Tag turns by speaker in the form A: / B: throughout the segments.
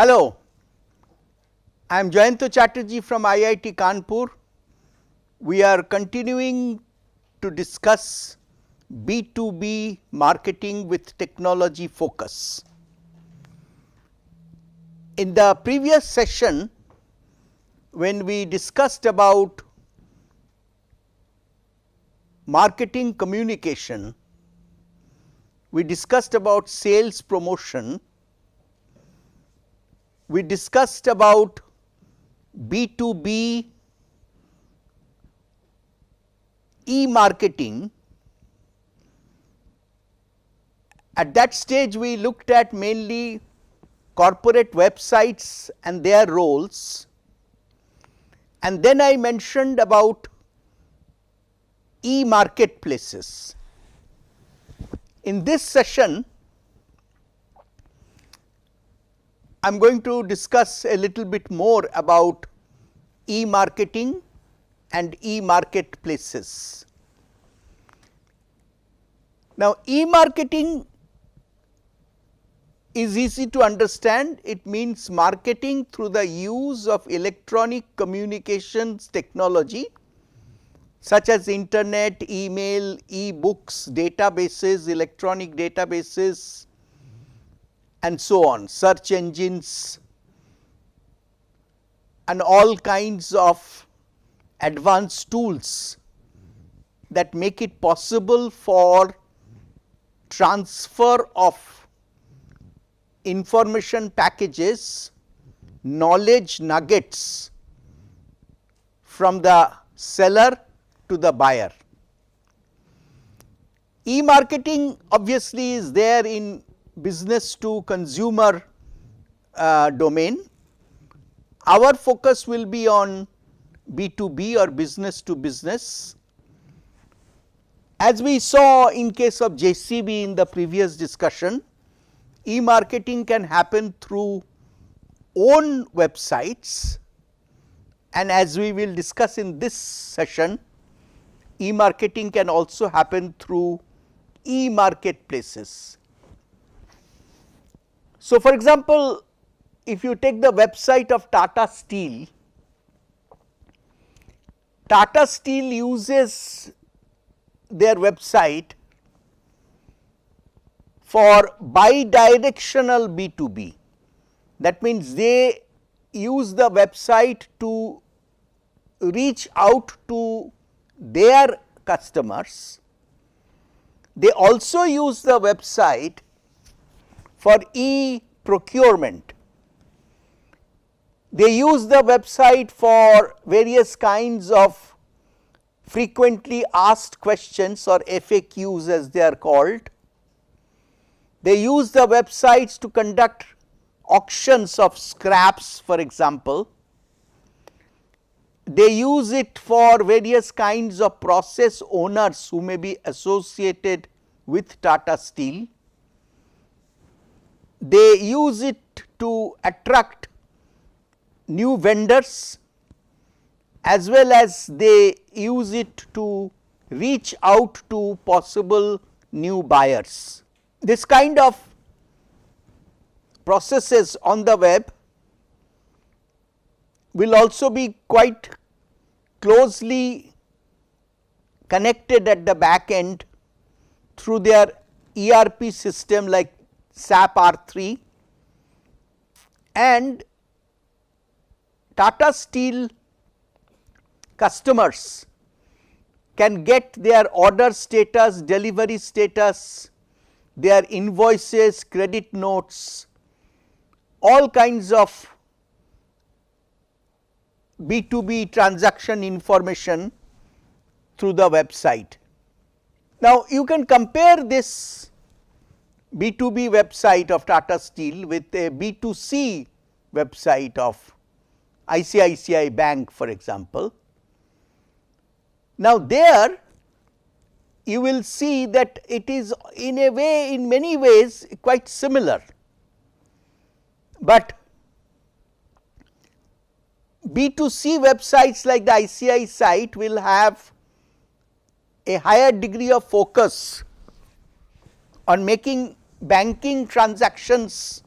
A: Hello, I am Jayanto Chatterjee from IIT Kanpur. We are continuing to discuss B2B marketing with technology focus. In the previous session, when we discussed about marketing communication, we discussed about sales promotion, we discussed about B2B e-marketing. At that stage, we looked at mainly corporate websites and their roles, and then I mentioned about e-marketplaces. In this session, I am going to discuss a little bit more about e-marketing and e-marketplaces. Now, e-marketing is easy to understand. It means marketing through the use of electronic communications technology such as internet, email, e-books, databases, electronic databases and so on, search engines and all kinds of advanced tools that make it possible for transfer of information packages, knowledge nuggets from the seller to the buyer. E-marketing obviously is there in business to consumer domain. Our focus will be on B2B or business to business. As we saw in case of JCB in the previous discussion, e-marketing can happen through own websites, and as we will discuss in this session, e-marketing can also happen through e-marketplaces. So, for example, if you take the website of Tata Steel, Tata Steel uses their website for bi-directional B2B. That means, they use the website to reach out to their customers. They also use the website for e-procurement. They use the website for various kinds of frequently asked questions or FAQs as they are called. They use the websites to conduct auctions of scraps, for example. They use it for various kinds of process owners who may be associated with Tata Steel. They use it to attract new vendors, as well as they use it to reach out to possible new buyers. This kind of processes on the web will also be quite closely connected at the back end through their ERP system like SAP R3, and Tata Steel customers can get their order status, delivery status, their invoices, credit notes, all kinds of B2B transaction information through the website. Now, you can compare this B2B website of Tata Steel with a B2C website of ICICI Bank, for example. Now, there you will see that it is in a way, in many ways quite similar, but B2C websites like the ICICI site will have a higher degree of focus on making banking transactions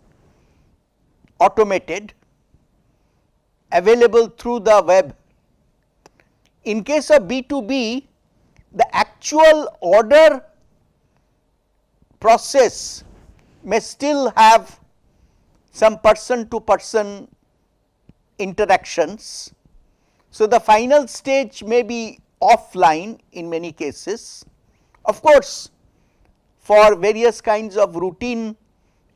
A: automated, available through the web. In case of B2B, the actual order process may still have some person to person interactions. So, the final stage may be offline in many cases. Of course, for various kinds of routine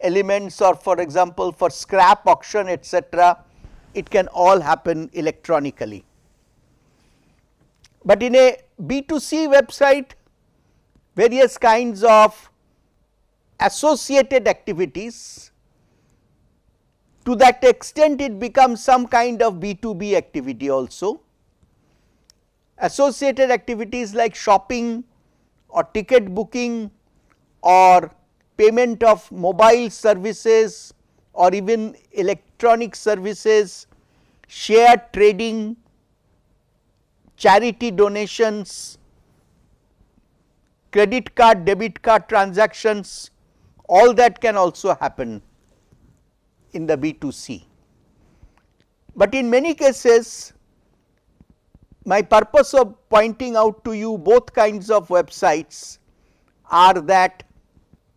A: elements, or for example, for scrap auction etc., it can all happen electronically. But in a B2C website, various kinds of associated activities, to that extent it becomes some kind of B2B activity also. Associated activities like shopping or ticket booking or payment of mobile services or even electronic services, share trading, charity donations, credit card, debit card transactions, all that can also happen in the B2C. But in many cases, my purpose of pointing out to you both kinds of websites are that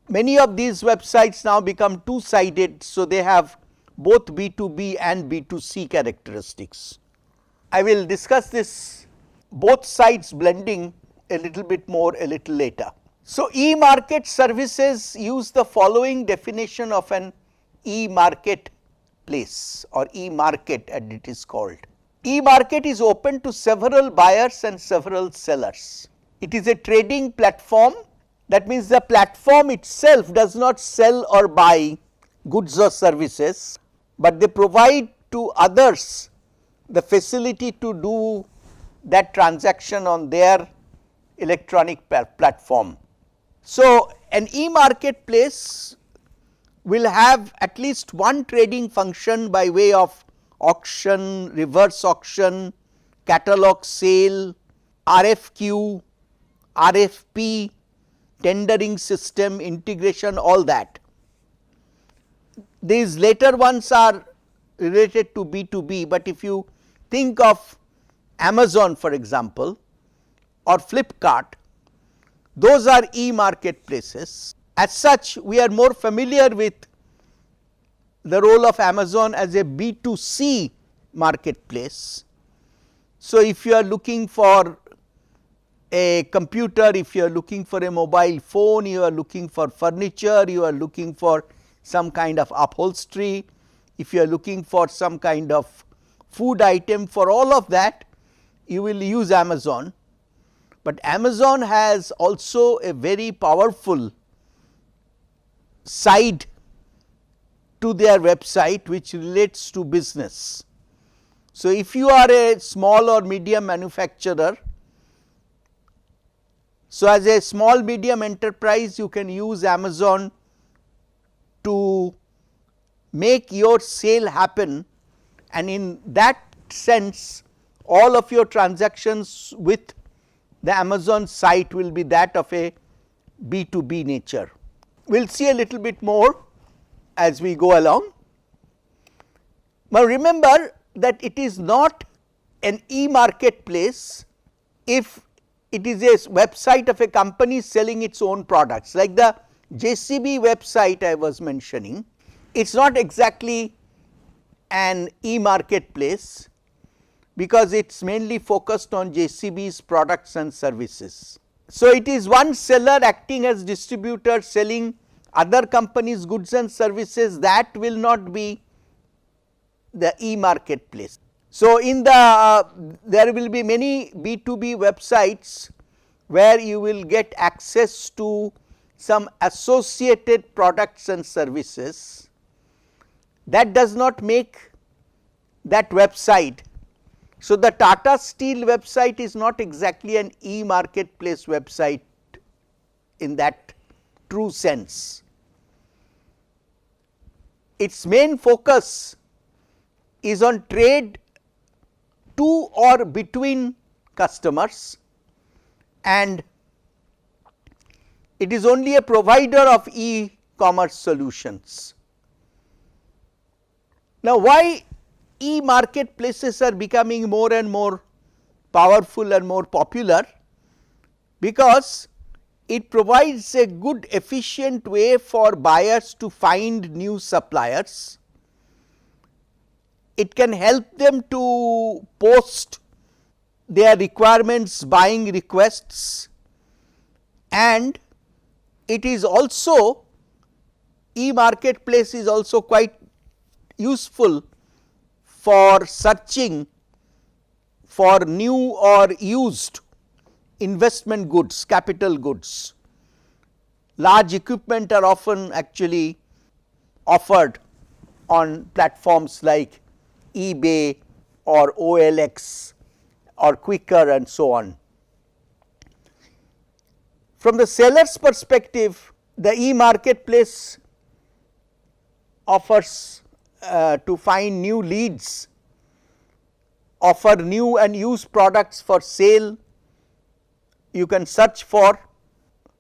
A: many of these websites now become two-sided. So, they have both B2B and B2C characteristics. I will discuss this both sides blending a little bit more a little later. So, e-market services use the following definition of an e-marketplace or e-market as it is called. E-market is open to several buyers and several sellers. It is a trading platform. That means the platform itself does not sell or buy goods or services, but they provide to others the facility to do that transaction on their electronic platform. So, an e-marketplace will have at least one trading function by way of auction, reverse auction, catalog sale, RFQ, RFP, tendering system, integration, all that. These later ones are related to B2B, but if you think of Amazon for example or Flipkart, those are e-marketplaces. As such, we are more familiar with the role of Amazon as a B2C marketplace. So, if you are looking for a computer, if you are looking for a mobile phone, you are looking for furniture, you are looking for some kind of upholstery, if you are looking for some kind of food item, for all of that you will use Amazon. But Amazon has also a very powerful side to their website which relates to business. So, if you are a small or medium manufacturer, so as a small medium enterprise you can use Amazon to make your sale happen, and in that sense all of your transactions with the Amazon site will be that of a B2B nature. We will see a little bit more as we go along. Now, remember that it is not an e-marketplace if it is a website of a company selling its own products, like the JCB website I was mentioning. It is not exactly an e-marketplace because it is mainly focused on JCB's products and services. So, it is one seller acting as distributor selling other companies' goods and services, that will not be the e-marketplace. So, in the there will be many B2B websites where you will get access to some associated products and services. That does not make that website. So, the Tata Steel website is not exactly an e-marketplace website in that true sense. Its main focus is on trade to or between customers, and it is only a provider of e-commerce solutions. Now, why e-marketplaces are becoming more and more powerful and more popular? Because it provides a good efficient way for buyers to find new suppliers. It can help them to post their requirements, buying requests, and it is also, e-marketplace is also quite useful for searching for new or used investment goods, capital goods. Large equipment are often actually offered on platforms like eBay or OLX or Quicker and so on. From the seller's perspective, the e-marketplace offers to find new leads, offer new and used products for sale. You can search for.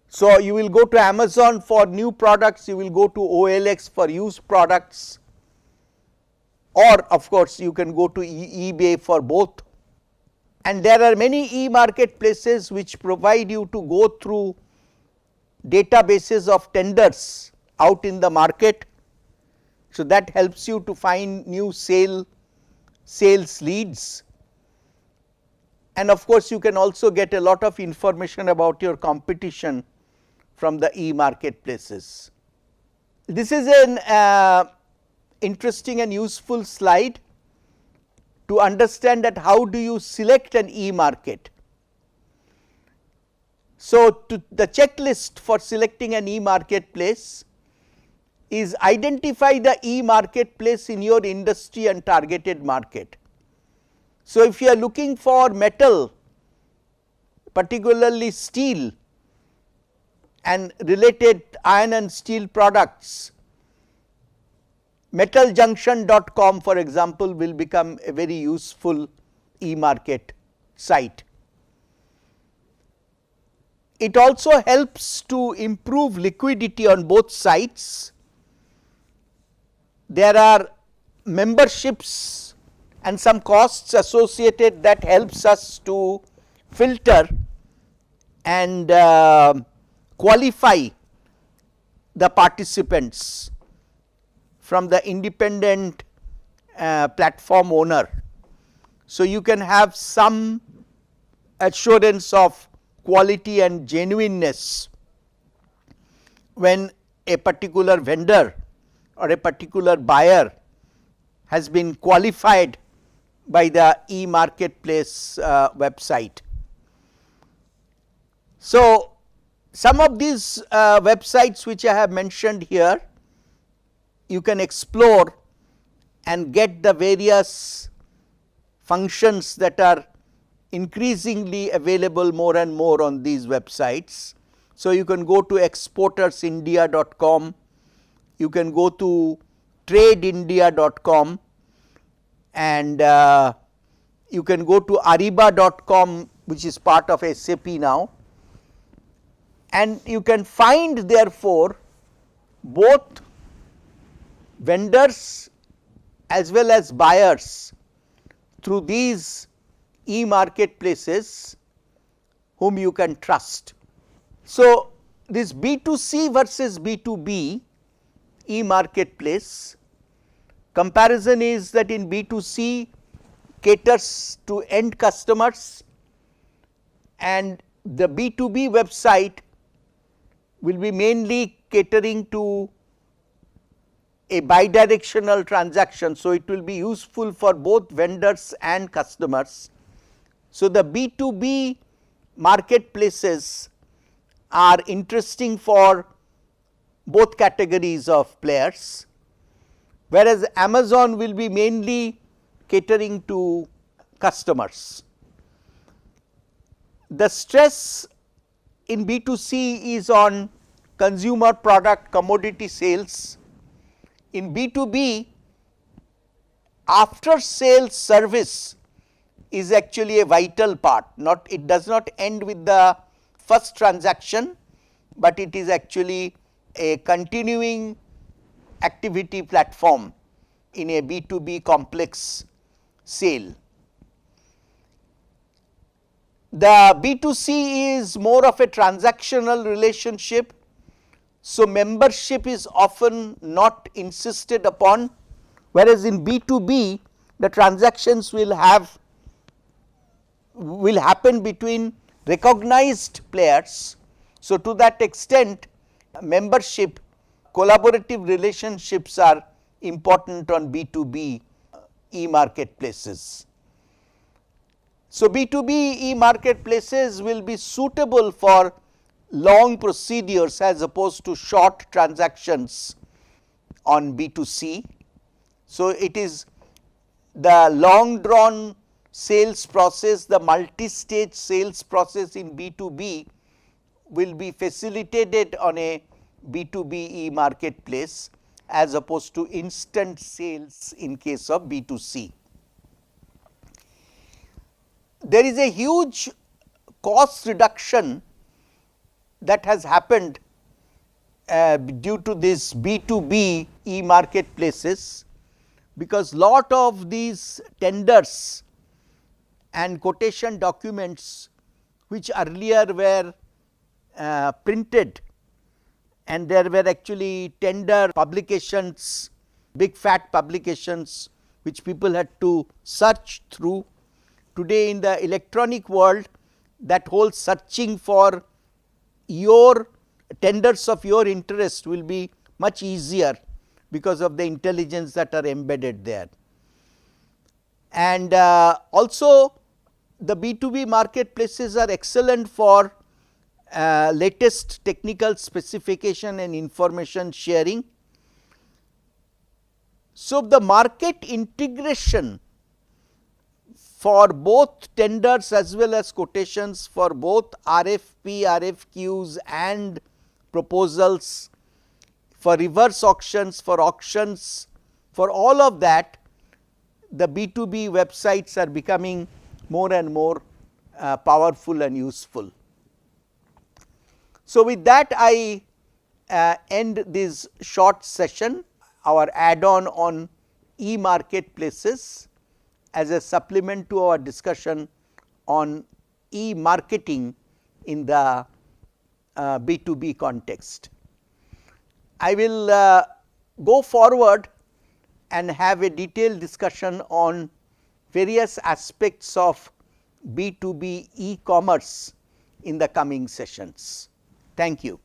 A: So, you will go to Amazon for new products, you will go to OLX for used products, or of course, you can go to eBay for both. And there are many e-marketplaces which provide you to go through databases of tenders out in the market. So, that helps you to find new sales leads, and of course, you can also get a lot of information about your competition from the e-marketplaces. This is an interesting and useful slide to understand that how do you select an e-market. So, the checklist for selecting an e-marketplace is identify the e-marketplace in your industry and targeted market. So, if you are looking for metal, particularly steel and related iron and steel products, metaljunction.com for example will become a very useful e-market site. It also helps to improve liquidity on both sites. There are memberships and some costs associated that helps us to filter and qualify the participants from the independent platform owner. So, you can have some assurance of quality and genuineness when a particular vendor or a particular buyer has been qualified by the e-marketplace website. So, some of these websites which I have mentioned here, you can explore and get the various functions that are increasingly available more and more on these websites. So, you can go to exportersindia.com, you can go to tradeindia.com, and you can go to ariba.com, which is part of SAP now, and you can find therefore both vendors as well as buyers through these e-marketplaces whom you can trust. So, this B2C versus B2B e-marketplace comparison is that in B2C caters to end customers, and the B2B website will be mainly catering to a bidirectional transaction. So, it will be useful for both vendors and customers. So, the B2B marketplaces are interesting for both categories of players, whereas Amazon will be mainly catering to customers. The stress in B2C is on consumer product commodity sales. In B2B, after sales service is actually a vital part, it does not end with the first transaction, but it is actually a continuing activity platform in a B2B complex sale. The B2C is more of a transactional relationship, so membership is often not insisted upon, whereas in B2B the transactions will happen between recognized players. So, to that extent membership, collaborative relationships are important on B2B e-marketplaces. So, B2B e-marketplaces will be suitable for long procedures as opposed to short transactions on B2C. So, it is the long drawn sales process, the multi-stage sales process in B2B will be facilitated on a B2B e-marketplace as opposed to instant sales in case of B2C. There is a huge cost reduction that has happened due to this B2B e-marketplaces, because lot of these tenders and quotation documents which earlier were printed, and there were actually tender publications, big fat publications which people had to search through. Today in the electronic world, that whole searching for your tenders of your interest will be much easier because of the intelligence that are embedded there. And also the B2B marketplaces are excellent for latest technical specification and information sharing. So, the market integration for both tenders as well as quotations, for both RFP, RFQs and proposals, for reverse auctions, for auctions, for all of that, the B2B websites are becoming more and more powerful and useful. So, with that I end this short session, our add-on on e-marketplaces as a supplement to our discussion on e-marketing in the B2B context. I will go forward and have a detailed discussion on various aspects of B2B e-commerce in the coming sessions. Thank you.